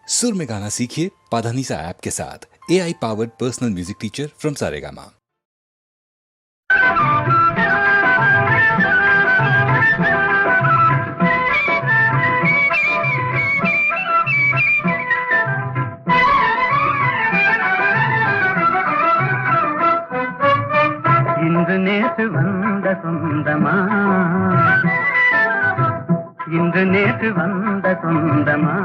सुर में गाना सीखिए पाधानीसा ऐप के साथ। AI powered personal music teacher from Saregama. இன்று நேற்று வந்த சொந்தமா, இன்று நேற்று வந்த சொந்தமா,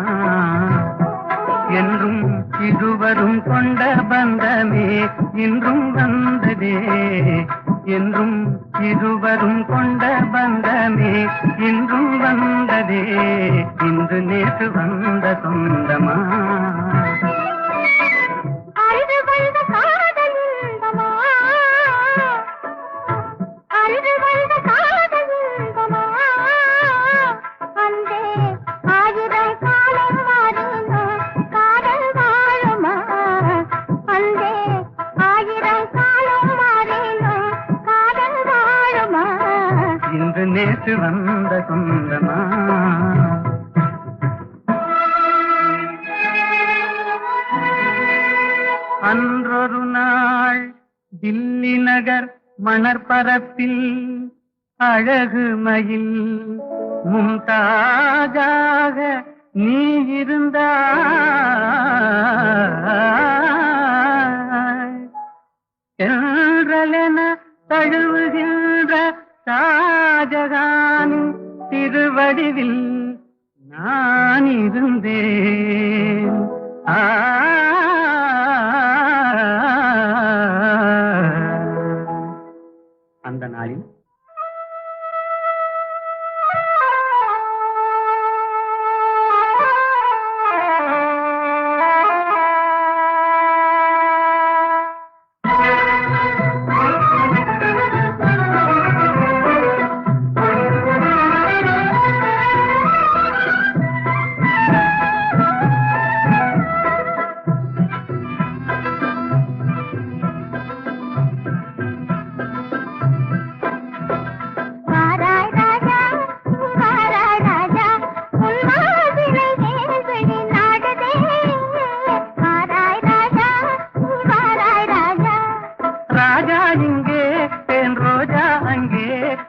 என்றும் இருவரும் கொண்ட பந்தமே இன்றும் வந்ததே, என்றும் இருவரும் கொண்ட பந்தமே இன்றும் வந்ததே, இன்று நேற்று வந்த சொந்தமா. இன்று நேற்று வந்த சொந்தமா. அன்றொரு நாள் தில்லி நகர் மணற்பரப்பில் அழகு மயில் மும்தாஜாக நீ இருந்தாய், என்றலென தழுவுகின்ற ஷாஜகானின் திருவடிவில் நான் இருந்தேன். அந்த நாளில்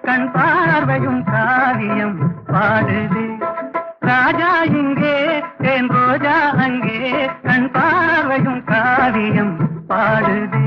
கண் பார்வையும் காவியம் பாடுது. ராஜா இங்கே தேன் ரோஜா அங்கே, கண் பார்வையும் காவியம் பாடுது.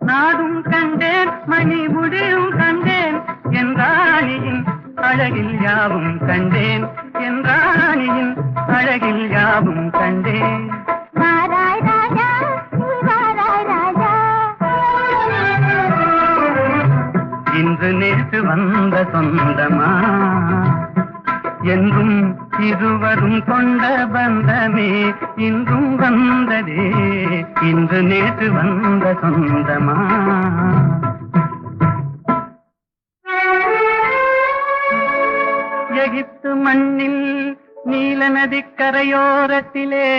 நாடும் கண்டேன் மணி முடியும் கண்டேன், என்றாணியின் அழகில் யாவும் கண்டேன், என்றாணியின் அழகில் யாவும் கண்டேன். இன்று நேற்று வந்த சொந்தமா, என்றும் இருவரும் கொண்ட பந்தமே இன்றும் வந்ததே, இன்று நேற்று வந்த சொந்தமா. எகிப்து மண்ணில் நீல நதிக்கரையோரத்திலே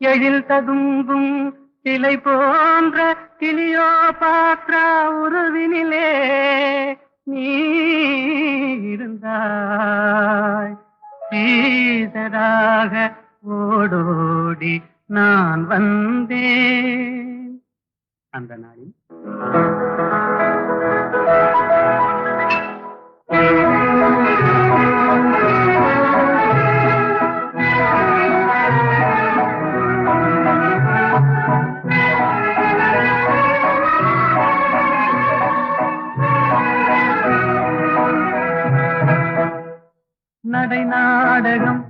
எழில் ததும்பும் சிலை போன்ற கிளியோபாத்ரா உருவினிலே நீ இருந்தாய். சீதராக ஓடோடி நான் வந்தேன். அந்த நாளில் நடை நாடகம்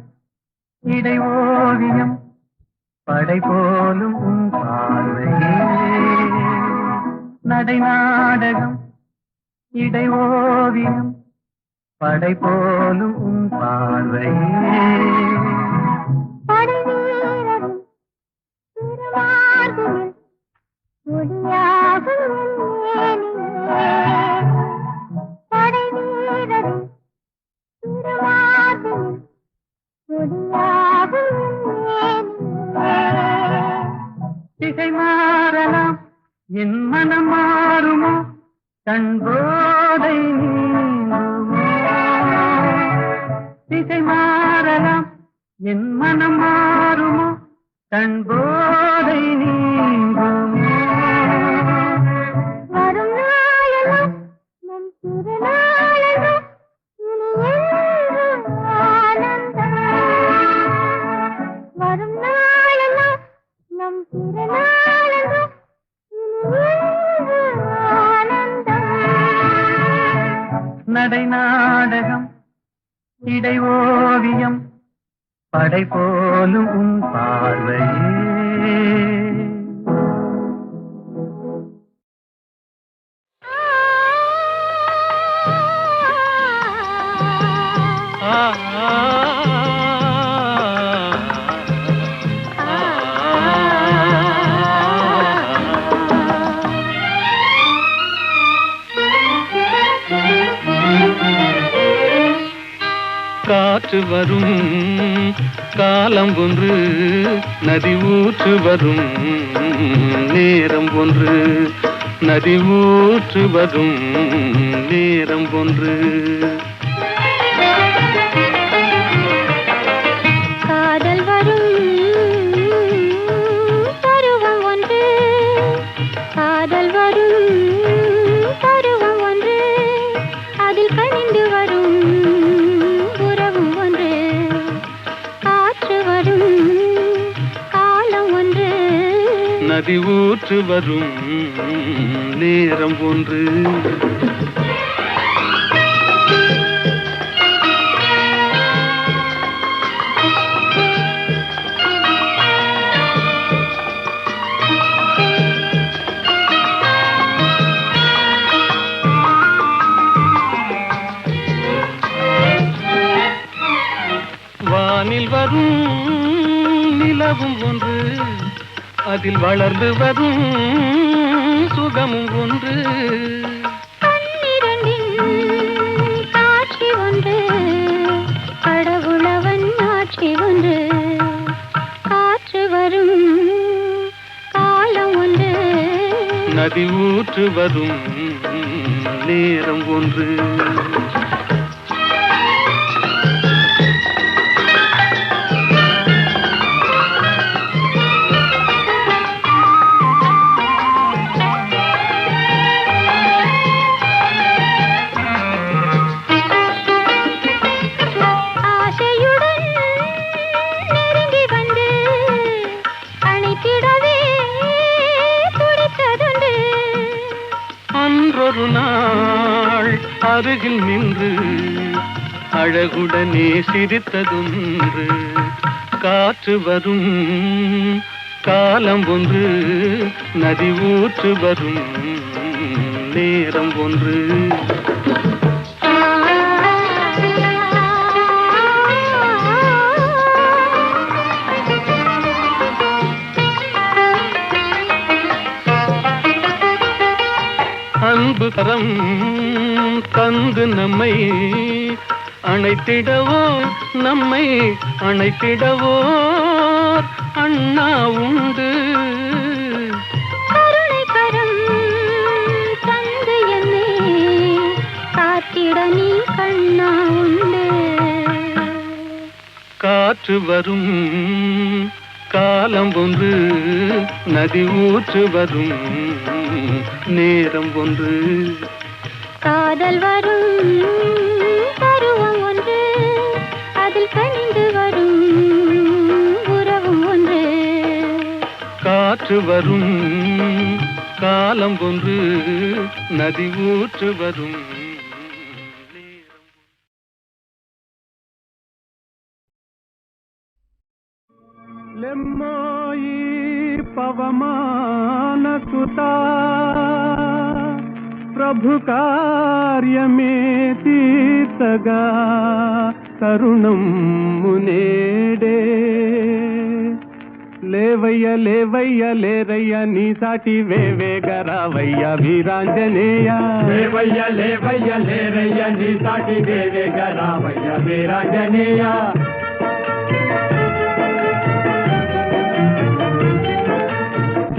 இடை ஓவியம் படை போலும் உன் பார்வையே, நடை நாடகம் இடை ஓவியம் படை போலும் உன் பார்வையே. ஒளியாகும் திசை மாறலாம் என் மனம் மாறுமோ கண்போதை நீங்குமோ திசை மாறலாம் என் மனம் மாறுமோ கண்போதை நீங்குமோ வரும் நாளெல்லாம் நம் திருநாளெல்லாம் இனி என்றும் ஆனந்தம். வரும் நாளெல்லாம் நம் திருநாளெல்லாம் இனி என்றும் ஆனந்தம். நடை நாடகம் இடை ஓவியம் படை போலும் உன் பார்வையே காற்று வரும் காலம் ஒன்று நதி ஊற்று வரும் நேரம் ஒன்று நதி ஊற்று வரும் நேரம் ஒன்று காதல் வரும் பருவம் ஒன்று காதல் வரும் பருவம் ஒன்று அதில் கனிந்து வரும் உறவும் ஒன்று காற்று வரும் காலம் ஒன்று நதி ஊற்று வரும் நேரம் ஒன்று வானில் வரும் நிலவும் ஒன்று அதில் வளர்ந்து வரும் சுகமும் ஒன்று கண்ணிரண்டின் காட்சி ஒன்று கடவுளவன் ஆட்சி ஒன்று காற்று வரும் காலம் ஒன்று நதி ஊற்று வரும் நேரம் ஒன்று ஆசையுடன் நெருங்கி வந்து அணைத்திடவே துடித்ததுண்டு அன்றொரு நாள் அருகில் நின்று அழகுடனே சிரித்ததொன்று காற்று வரும் காலம் ஒன்று நதி ஊற்று வரும் நேரம் ஒன்று அன்பு கரம் தந்து நம்மை அணைத்திடவோ நம்மை அணைத்திடவோ அண்ணா உண்டு கருணை கரம் தந்து என்னை காத்திட நீ கண்ணா உண்டு காற்று வரும் காலம் ஒன்று நதி ஊற்று வரும் நேரம் ஒன்று காதல் வரும் பருவம் ஒன்று அதில் கனிந்து வரும் உறவும் ஒன்று காற்று வரும் காலம் ஒன்று நதி ஊற்று வரும் நேரம் లెమ్మాయి పవమాన సుతా ప్రభు కార్యమే తీర్చగా తరుణం మునేడే లేవయ్య లేవయ్య లేరయ్య నీ సాటి వేవేగరావయ్య వీరాంజనేయ లేవయ్య లేవయ్య లేరయ్య నీ సాటి వేవేగరావయ్య వీరాంజనేయ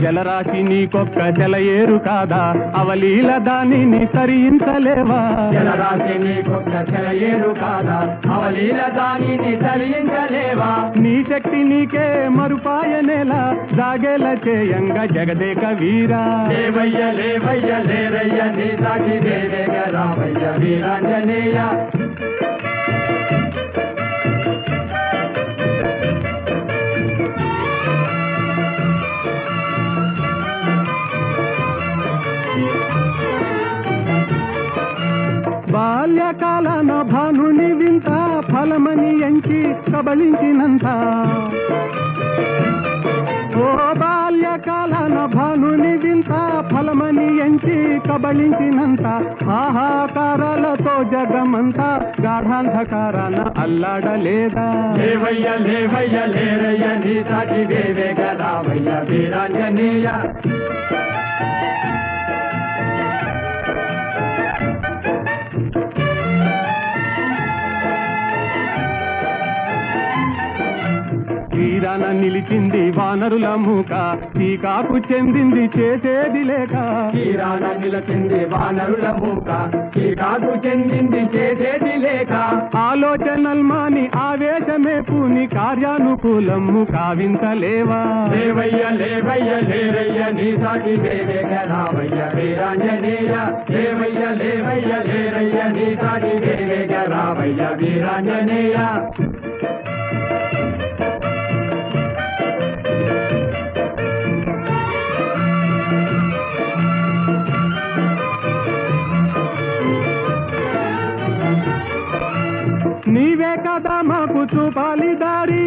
జలరాశి నీకొక్క జలయేరు కాదా, అవలీల దానిని తరించలేవా? జలరాశి నీకొక్క జలయేరు కాదా, అవలీల దానిని తరించలేవా? నీ శక్తి నీకే మరుపాయనేలా, జాగేల చేయంగా జగదేక వీరా. లేవయ్య లేవయ్య లేరయ్య నీ సాటి దేవేగ రావయ్య వీరాంజనేయ. బాల్యకాలన భానుని వింత ఫలమని ఎంచి కబలించినంత, ఓ బాల్యకాలన భానుని వింత ఫలమని ఎంచి కబలించినంత, ఆహాకారాలతో జగమంతా గాఢాంధకారాన అల్లాడలేదా? లేవయ్య లేవయ్య లేరయ్య నీ సాటి దేవేగ రావయ్య వీరాంజనేయ. తీరాన నిలిచింది వానరుల మూక, టీకాకు చెందింది చేసేది లేక. తీరాన నిలిచింది వానరుల మూక, టీకాకు చెందింది చేసేది లేక. ఆలోచనల్మాని ఆవేశమే పూని కార్యానుకూలము కావించలేవా? లేవయ్య లేవయ్య లేరయ్య నీ సాటి దేవేగ రావయ్య వీరాంజనేయ. లేవయ్య లేవయ్య లేరయ్య నీ సాటి దేవేగ రావయ్య వీరాంజనేయ. నీవే కదా మాకు చూపాలి దారి,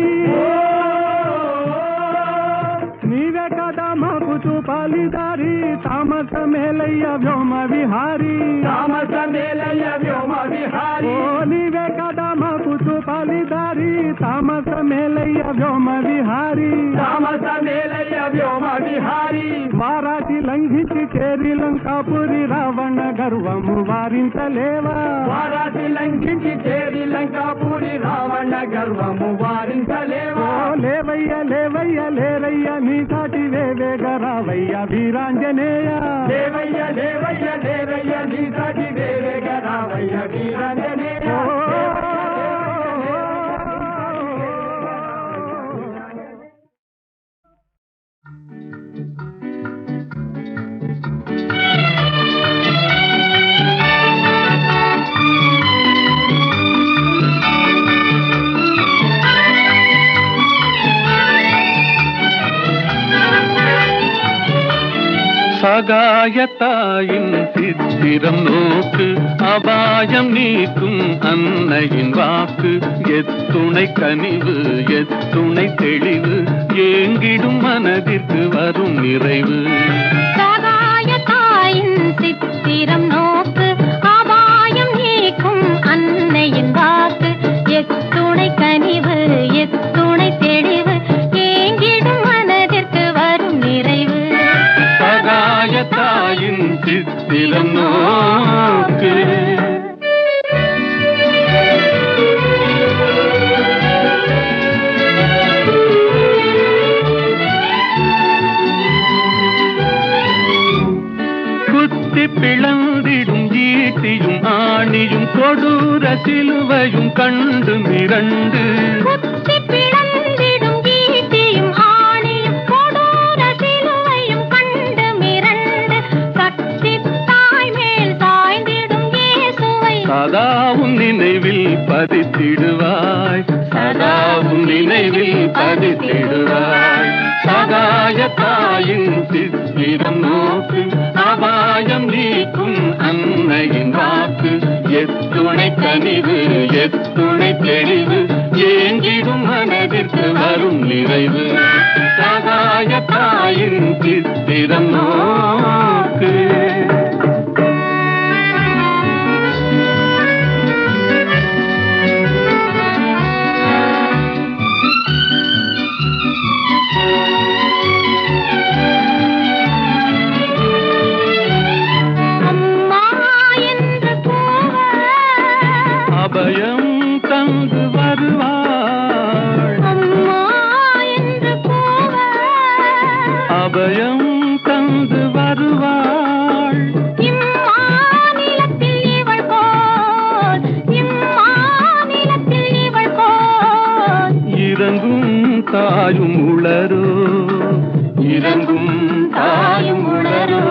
నీవే కదా మాకు చూపాలి దారి, తామస మేలయ్య వ్యోమ విహారీ. తామస మేలయ్య వ్యోమ విహారీ. ఓ నీవే కదా మాకు చూపాలి దారి, తామస మేలయ్య వ్యోమ విహారీ. తామస మేలయ్య వ్యోమ విహారీ. వారాసి లంఘించి చేరి లంకాపురి రావణ గర్వము వారించలేవా? వారాసి లంఘించి చేరి లంకాపురి రావణ గర్వము వారించలేవా? ఓ లేవయ్య లేవయ్య లేరయ్య నీ సాటి వేవేగ రావయ్య వీరాంజనేయ. లేవయ్య లేవయ్య లేరయ్య నీ సాటి వేవేగ రావయ్య వీరాంజనేయ. சகாயத்தாயின் சித்திரம் நோக்கு, அபாயம் நீக்கும் அன்னையின் வாக்கு. எத்துணை கனிவு எத்துணை தெளிவு, ஏங்கிடும் மனதிற்கு வரும் நிறைவு. சகாயத்தாயின் சித்திரம் நோக்கு, அபாயம் நீக்கும் அன்னையின் வாக்கு. எத்துணை கனிவு எத்துணை தெளிவு, ஏங்கிடும் மனதிற்கு வரும் நிறைவு. சகாயத்தாயின் சித்திரம் நோக்கு. குத்தி பிளந்திடும் ஈட்டியும் ஆணியும் கொடூர சிலுவையும் கண்டு மிரண்டு. குத்தி பிளந்திடும் ஈட்டியும் ஆணியும் கொடூர சிலுவையும் கண்டு மிரண்டு. சக்தி தாய் மேல் சாய்ந்திடும் இயேசுவை சதாவும் நினைவில் பதித்திடுவாய், சதாவும் நினைவில் பதித்திடுவாய். சகாயத்தாயின் சித்திரம் நோக்கு, அபாயம் நீக்கும் அன்னையின் வாக்கு. எத்துணை கனிவு எத்துணை தெளிவு, ஏங்கிடும் மனதிற்கு வரும் நிறைவு. சகாயத்தாயின் சித்திரம் நோக்கு. அபயம் தந்து வருவாள், தாயும் உளரோ, இறங்கும் தாயும் உளரோ.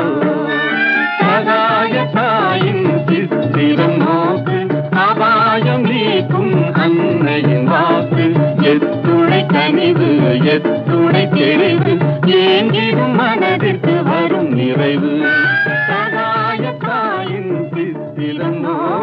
சகாய தாயின் சித்திரம் நோக்கு, அபாயம் நீக்கும் அன்னையின் வாக்கு. எத்துணை கனிவு எத்துணை தெளிவு, ஏங்கிடும் மனதிற்கு வரும் நிறைவு. சகாய தாயின் சித்திரம் நோக்கு.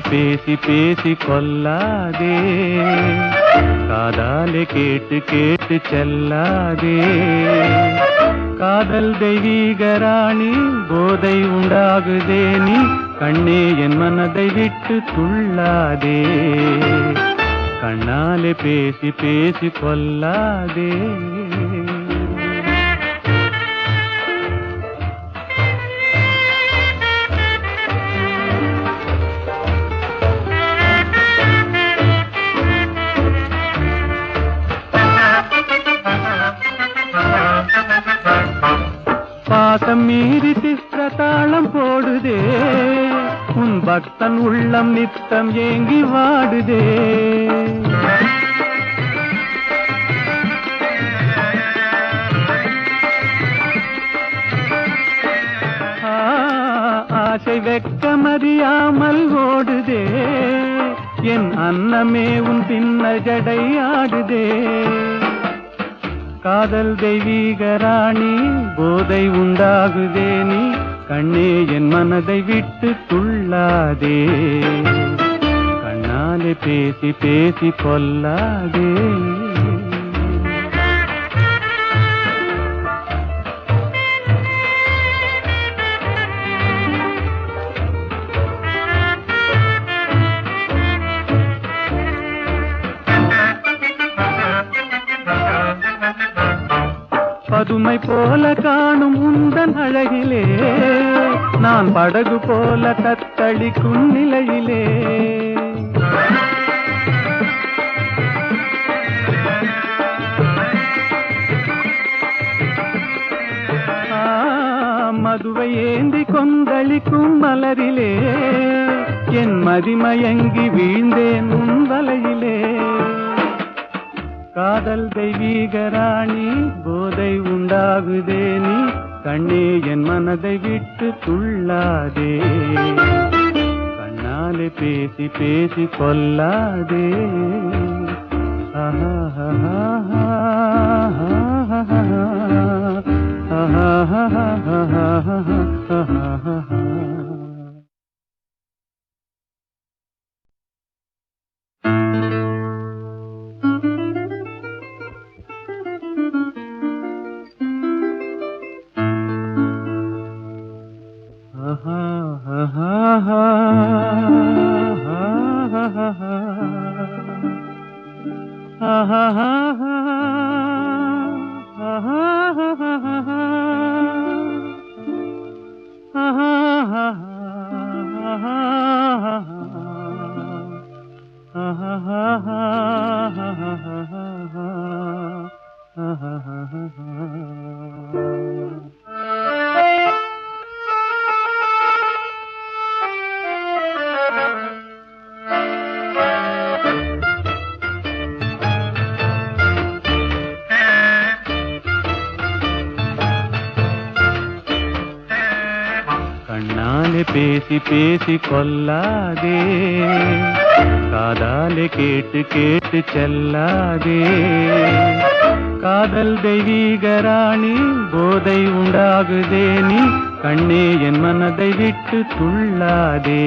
பேசி பேசி கொல்லாதே, காதாலே கேட்டு கேட்டு செல்லாதே. காதல் தெய்வீக ராணி, போதை உண்டாகுதே நீ, கண்ணே என் மனதை விட்டு துள்ளாதே. கண்ணாலே பேசி பேசி கொல்லாதே. பாசம் மீறி திஸ்ர தாளம் போடுதே, உன் பக்தன் உள்ளம் நித்தம் ஏங்கி வாடுதே. ஆசை வெட்கமறியாமல் ஓடுதே, என் அன்னமே உன் பின்ன ஜடை ஆடுதே. காதல் தெய்வீக ராணி, போதை உண்டாகுதே நீ, கண்ணே என் மனதை விட்டு துள்ளாதே. கண்ணாலே பேசி பேசி கொல்லாதே. பதுமை போல காணும் உந்தன் அழகிலே, நான் படகு போல தத்தளிக்கும் நிலையிலே. மதுவை ஏந்தி கொந்தளிக்கும் மலரிலே, என் மதிமயங்கி வீழ்ந்தேன் உன் வலையிலே. காதல் தெய்வீக ராணி, போதை உண்டாகுதே நீ, கண்ணே என் மனதை விட்டு துள்ளாதே. கண்ணாலே பேசி பேசி கொல்லாதே. பேசி பேசி கொல்லாதே, காதாலே கேட்டு கேட்டு செல்லாதே. காதல் தெய்வீக ராணி, போதை உண்டாகுதே நீ, கண்ணே என் மனதை விட்டு துள்ளாதே.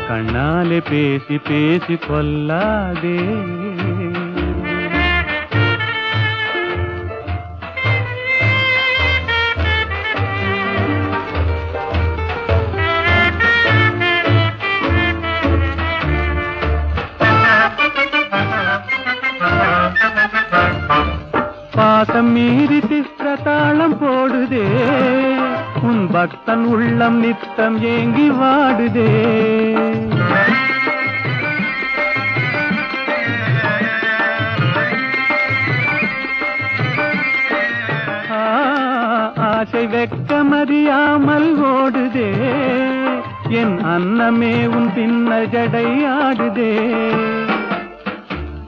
கண்ணாலே பேசி பேசி கொல்லாதே. பாசம் மீறி சித்திரதாளம் போடுதே, உன் பக்தன் உள்ளம் நித்தம் ஏங்கி வாடுதே. ஆசை வெட்கமறியாமல் ஓடுதே, என் அன்னமே உன் பின்ன ஜடை ஆடுதே.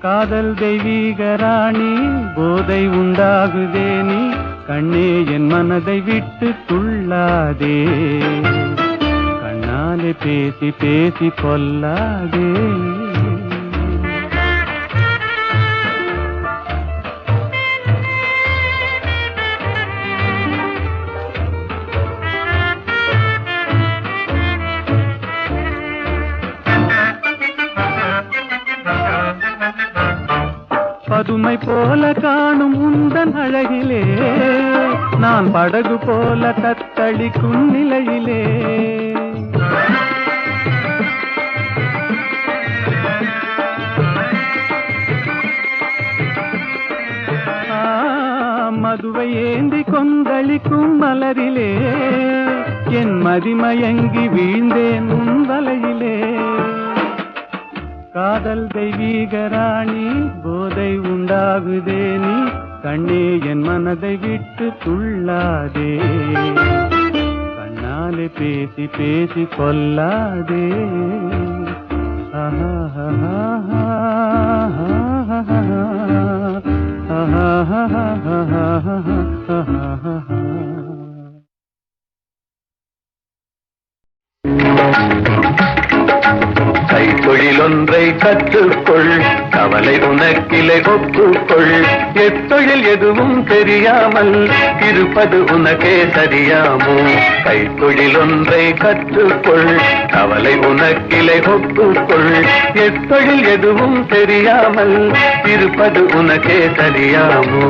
காதல் தெய்வீக ராணி, போதை உண்டாகுதே நீ, கண்ணே என் மனதை விட்டு துள்ளாதே. கண்ணாலே பேசி பேசி கொல்லாதே. பதுமை போல காணும் உந்தன் அழகிலே, நான் படகு போல தத்தளிக்கும் நிலையிலே. மதுவை ஏந்தி கொந்தளிக்கும் மலரிலே, என் மதிமயங்கி வீழ்ந்தேன் உன் வலையிலே. காதல் தெய்வீக ராணி, போதை உண்டாகுதே நீ, கண்ணே என் மனதை விட்டு துள்ளாதே. கண்ணாலே பேசி பேசி கொல்லாதே. கைத்தொழிலொன்றை கற்றுக்கொள், கவலை உனக்கிலை ஒப்புக்கொள். எத்தொழில் எதுவும் தெரியாமல் இருப்பது உனக்கே சரியாமோ? கைத்தொழிலொன்றை கற்றுக்கொள், கவலை உனக்கிலை ஒப்புக்கொள். எத்தொழில் எதுவும் தெரியாமல் இருப்பது உனக்கே சரியாமோ?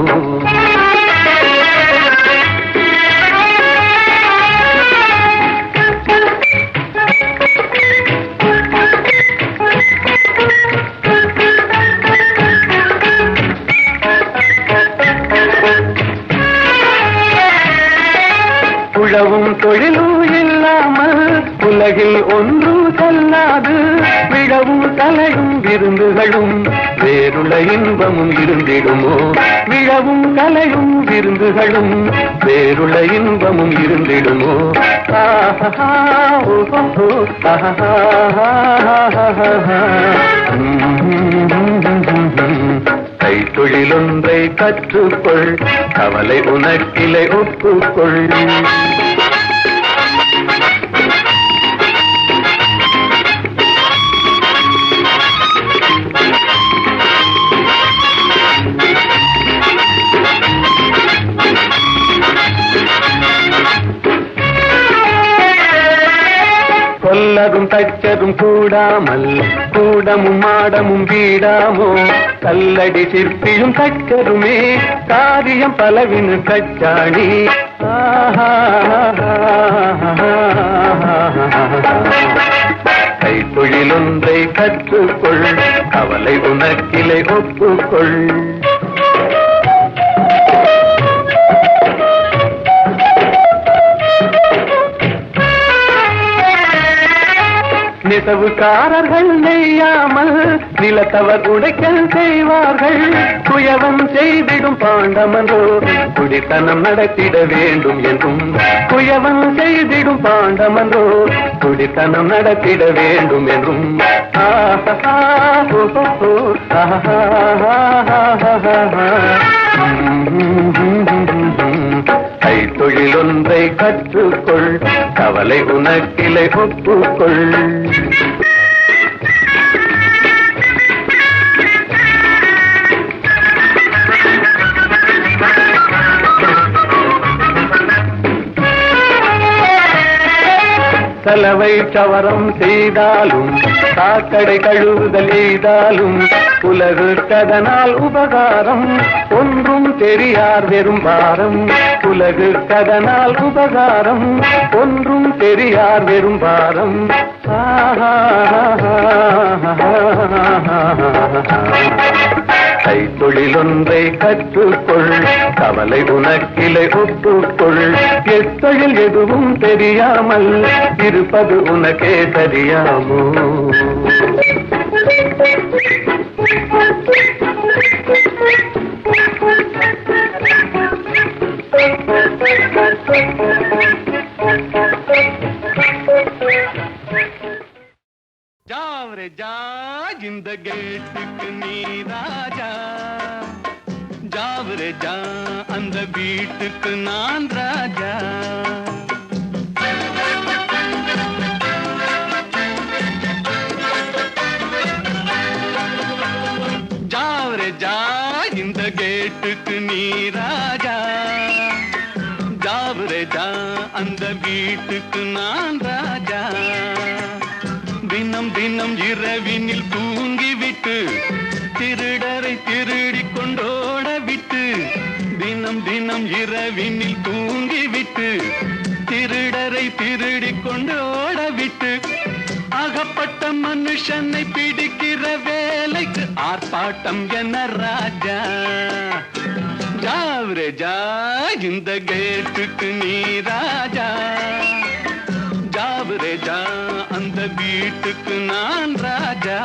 உழவும் தொழிலும் இல்லாமல் உலகில் ஒன்று செல்லாது. விழவும் கலையும் விருந்துகளும் வேறுள்ள இன்பமும் இருந்திடுமோ? விழவும் கலையும் விருந்துகளும் வேறுள்ள இன்பமும் இருந்திடுமோ? கைத்தொழிலொன்றை கற்றுக்கொள், கவலை உனக்கிலை ஒப்புக்கொள். கொல்லரும் தச்சரும் கூடாமல் கூடமும் மாடமும் வீடாமோ? கல்லடி சிற்பியும் தச்சருமே காரியம் பலவினு கச்சாடி. கைத்தொழிலொன்றை கற்றுக்கொள், கவலை உனக்கிலை ஒப்புக்கொள். நெசவுக்காரர்கள் நெய்யாமல் நிலத்தவர் உடைக்கல் செய்வார்கள். குயவன் செய்திடும் பாண்டமன்றோ குடித்தனம் நடத்திட வேண்டும் என்றும். குயவன் செய்திடும் பாண்டமன்றோ குடித்தனம் நடத்திட வேண்டும் என்றும். கைத்தொழில் கைத்தொழில் ஒன்றை கற்றுக்கொள், கவலை உனக்கிளை ஒப்புக்கொள். சலவை சவரம் செய்தாலும் சாக்கடை கழுவுதல் எய்தாலும் உலகுக்கதனால் உபகாரம், ஒன்றும் தெரியார் வெறும் பாரம். உலகுக்கதனால் உபகாரம், ஒன்றும் தெரியார் வெறும் பாரம். கைத்தொழில் ஒன்றை கற்றுக்கொள், கவலை உனக்கிளை ஒப்புக்கொள். எத்தொழில் எதுவும் தெரியாமல் இருப்பது உனக்கே தெரியாமோ? ஜாவரே ஜா இந்த கேட்டுக்கு நீ ராஜா, ஜாவரே ஜா அந்த வீட்டுக்கு நான் ராஜா. ஜாவரே ஜா இந்த கேட்டுக்கு நீ ராஜா, ஜாவரே ஜா அந்த வீட்டுக்கு நான் ராஜா. தினம் தினம் இரவினில் தூங்கிவிட்டு திருடரை திருடி கொண்டோட விட்டு, தினம் தினம் இரவினில் தூங்கிவிட்டு திருடரை திருடி கொண்டோட விட்டு, அகப்பட்ட மனுஷனை பிடிக்கிற வேலைக்கு ஆர்ப்பாட்டம் என்ன ராஜா. ஜாவரே ஜா இந்த கேட்டுக்கு நீ ராஜா, ஜாவரே ஜா அந்த வீட்டுக்கு நான் ராஜா.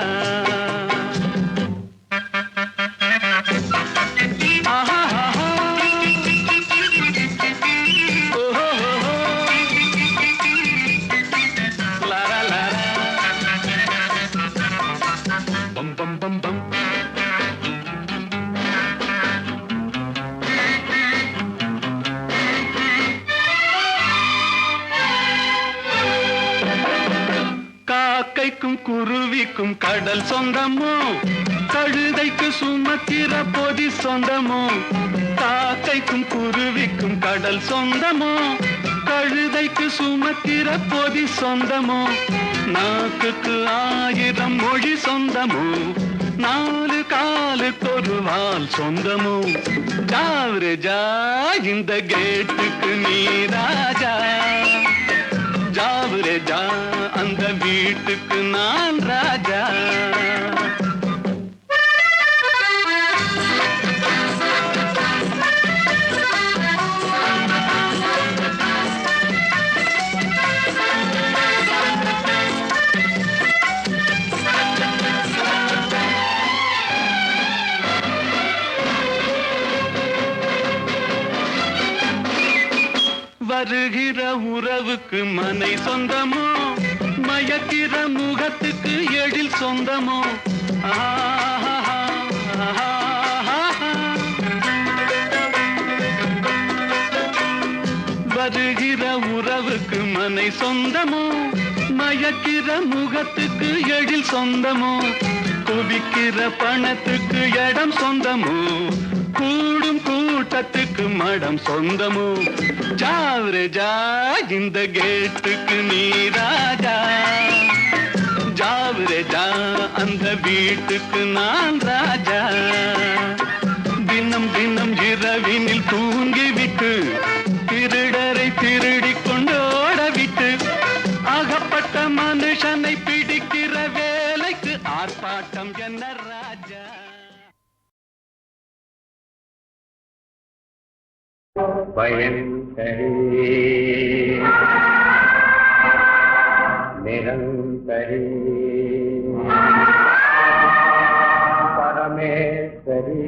பம் பம் பம் பம். காக்கைக்கும் குருவிக்கும் கடல் சொந்தமோ, கழுதைக்கு சுமக்கிற பொதி சொந்தமோ. காக்கைக்கும் குருவிக்கும் கடல் சொந்தமோ, கழுதைக்கு சுமக்கிற பொதி சொந்தமோ. நாக்குக்கு 1000 மொழி சொந்தமோ, 4 காலுக்கு ஒரு வால் சொந்தமோ. ஜாவரே ஜா இந்த கேட்டுக்கு நீ ராஜா, ஜாவரே ஜா அந்த வீட்டுக்கு நான் ராஜா. வருகிற உறவுக்கு மனை சொந்தமோ, மயக்கிற முகத்துக்கு எழில் சொந்தமோ. வருகிற உறவுக்கு மனை சொந்தமோ, மயக்கிற முகத்துக்கு எழில் சொந்தமோ. குவிக்கிற பணத்துக்கு இடம் சொந்தமோ, கூடும் கூட்டத்துக்கு மடம் சொந்தமோ. ஜாவரே ஜா இந்த கேட்டுக்கு நீ ராஜா, ஜாவரே ஜா அந்த வீட்டுக்கு நான் ராஜா. தினம் தினம் இரவினில் தூங்கிவிட்டு திருடரை திருடி கொண்டோட விட்டு, அகப்பட்ட மனுஷனை பிடிக்கிற வேலைக்கு ஆர்ப்பாட்டம் என்ன ராஜா. பயங்கரே நிரந்தரே பரமேஸ்வரி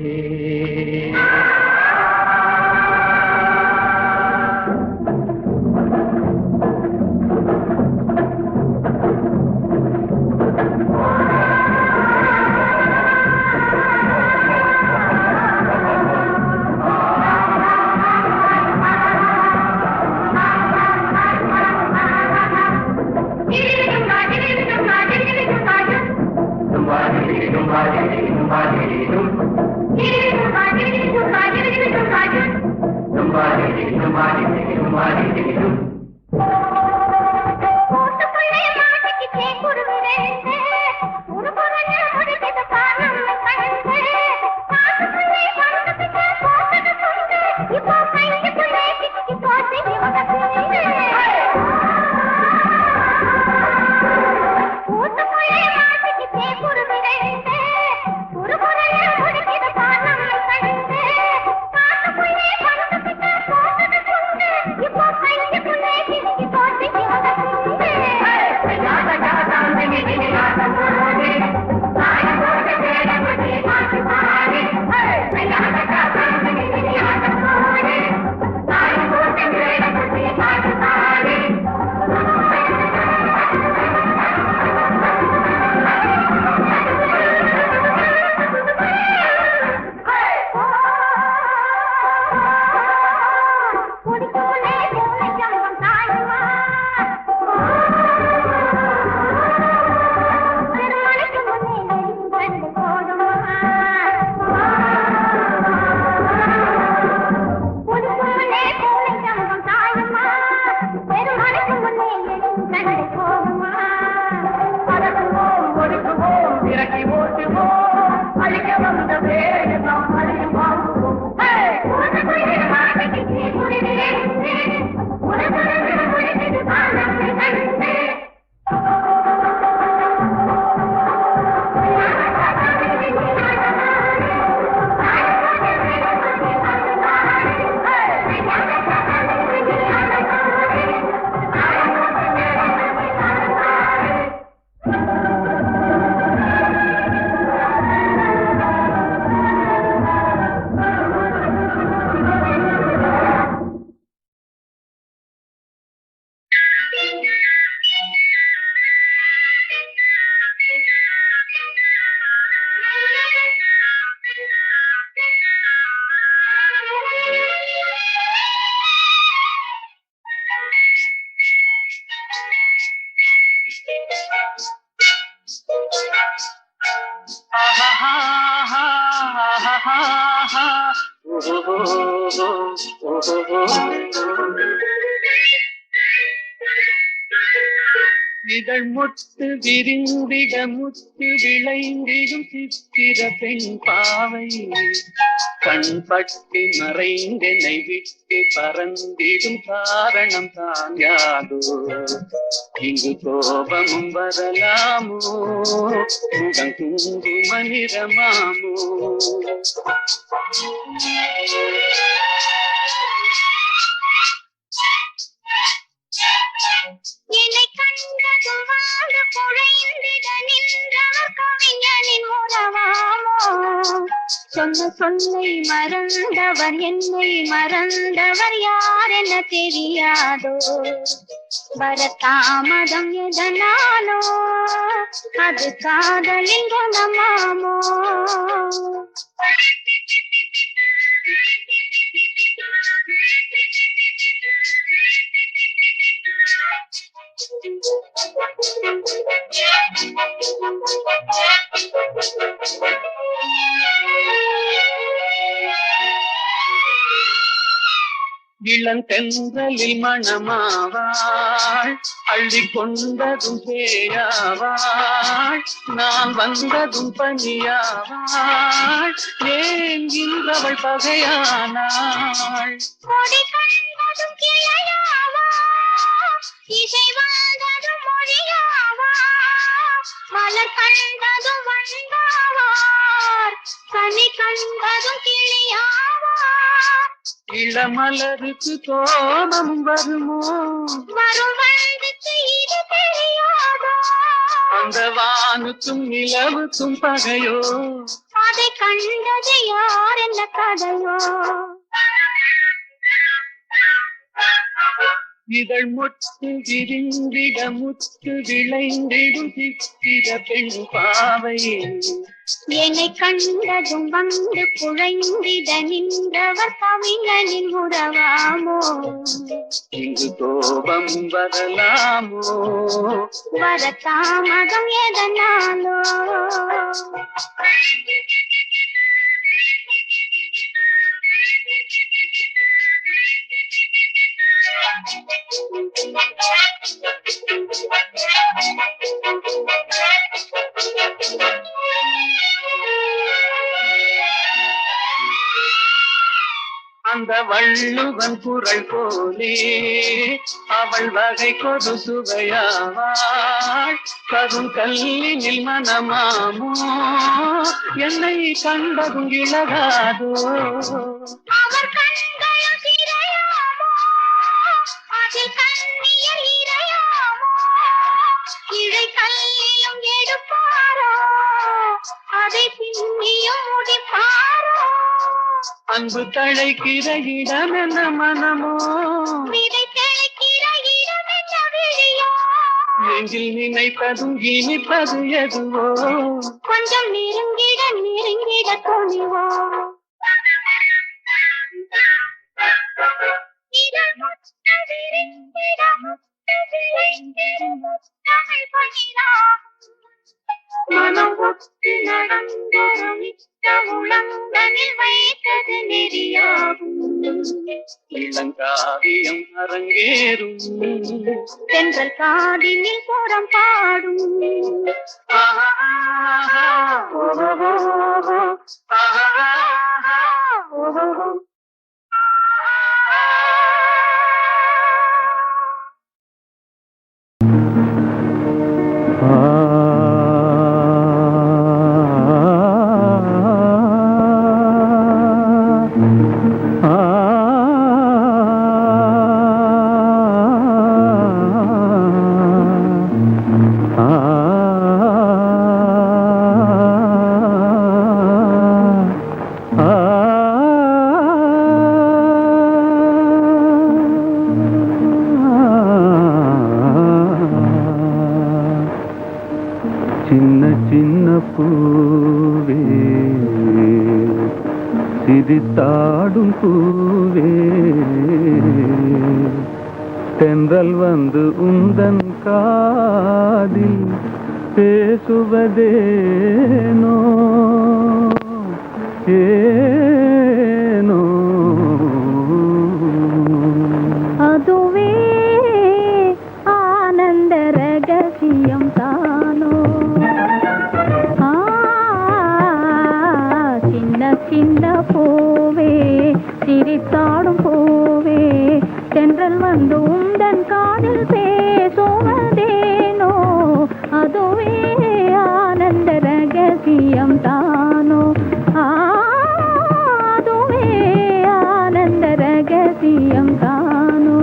இதழ் முத்து விரிந்திட முத்து விளைந்திடும் சித்திர பெண் பாவை கண் பட்டு மறைந்தென்னை விட்டு பறந்திடும் காரணம் தான் யாதோ இங்கு கோபமும் வரலாமோ முகம் குங்கும நிறமாமோ என்னை கண்டதும் வாழ்ந்து குழைந்திட நின்றவர் கவிஞனின் உறவாமோ சொன்ன சொல்லை மறந்தவர் என்னை மறந்தவர் யார் என தெரியாதோ வரதாமதம் எதனாலோ அது காதலின் குணமாமோ இளந்தென்றலில் மணமாவாள் அள்ளி கொண்டதும் பேயாவாள் நான் வந்ததும் பணியாவாள் ஏன் இன்றவள் பகையானாள் கொடி கண்டதும் கிளையாவா இசை வந்ததும் மொழியாவா மலர் கண்டதும் வந்தாவார் கனி கண்டதும் கிளியாவா இளமலருக்கு கோபம் வருமோ வரும் வந்தது இது தெரியாதோ அந்த வானுக்கும் நிலவுக்கும் பகையோ அதை கண்டது யார் என்ன கதையோ இதழ் முத்து விரிந்திட முத்து விளைந்திடும் சித்திர பெண் பாவை என்னை கண்டதும் வந்து குழைந்திட நின்றவர் கவிஞனின் உறவாமோ இங்கு கோபம் வரலாமோ வர தாமதம் எதனாலோ அந்த வள்ளுவன் குரல் போலே அவள் வகை கொடு சுவையாவாள் கரும் கல்லினில் மனமாமோ என்னை கண்டதும் இழகாதோ அவர் கண்கள் சிறையாமோ அதில் கண்ணியல் இறையாமோ இழை கல்லிலும் எடுப்பாரோ அதை பின்னியும் முடிப்பாரோ அன்பு தழைக்கிற இடம் என்ன மனமோ விதை தெளிக்கிற இடம் என்ன விழியோ நெஞ்சில் நினைப்பதும் இனிப்பது எதுவோ கொஞ்சம் நெருங்கிட நெருங்கிட துணிவோ இதழ் முத்து விரிந்திட முத்து விளைந்திடும் முத்தமிழ் பனிராகும் மனம் ஒத்து நடந்தொரு மிக்க உளங்கனில் வைத்தது நெறியாகும் இளங்காவியம் அரங்கேறும் தென்றல் காதினில் புறம் பாடும் சின்ன சின்ன பூவே சிரித்தாடும் பூவே தென்றல் வந்து உந்தன் காதில் பேசுவதேனோ ஏனோ அதுவே ஆனந்த ரகசியம் தானோ சின்ன சின்ன பூவே சிரித்தாடும் பூவே தென்றல் வந்து உந்தன் காதில் பேசுவதேனோ அதுவே ஆனந்த ரகசியம் தானோ அதுவே ஆனந்த ரகசியம் தானோ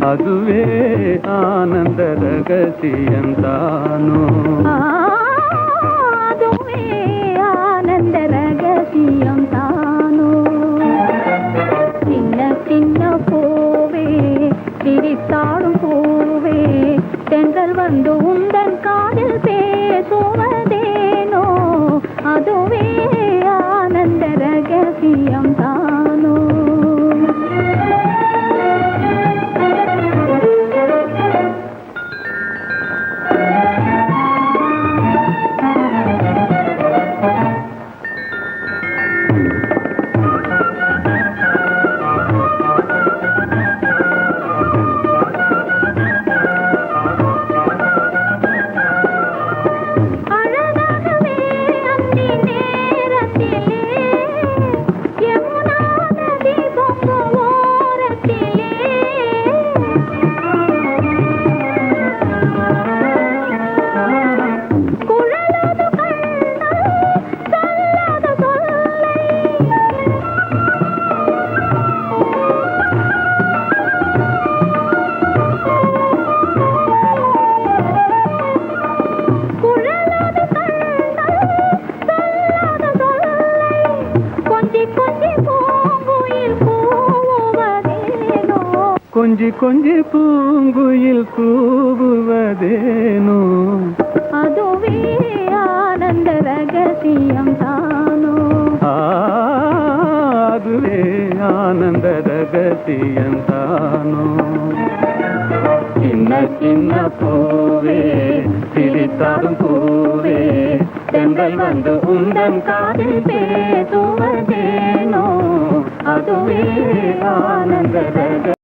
அதுவே ஆனந்த ரகசியம் தானோ அதுவே ஆனந்த ரகசியம் தானோ சின்ன சின்ன பூவே சிரித்தாடும் பூவே தென்றல் வந்து உந்தன் காதில் பேசுவதேனோ கொஞ்சி கொஞ்சி பூங்குயில் கூவுவதேனோ அதுவே ஆனந்த ரகசியம் தானோ அதுவே ஆனந்த ரகசியம் தானோ சின்ன சின்ன பூவே சிரித்தாடும் பூவே தென்றல் வந்து உந்தன் காதில் பேசுவதேனோ அதுவே ஆனந்த ரகசியம்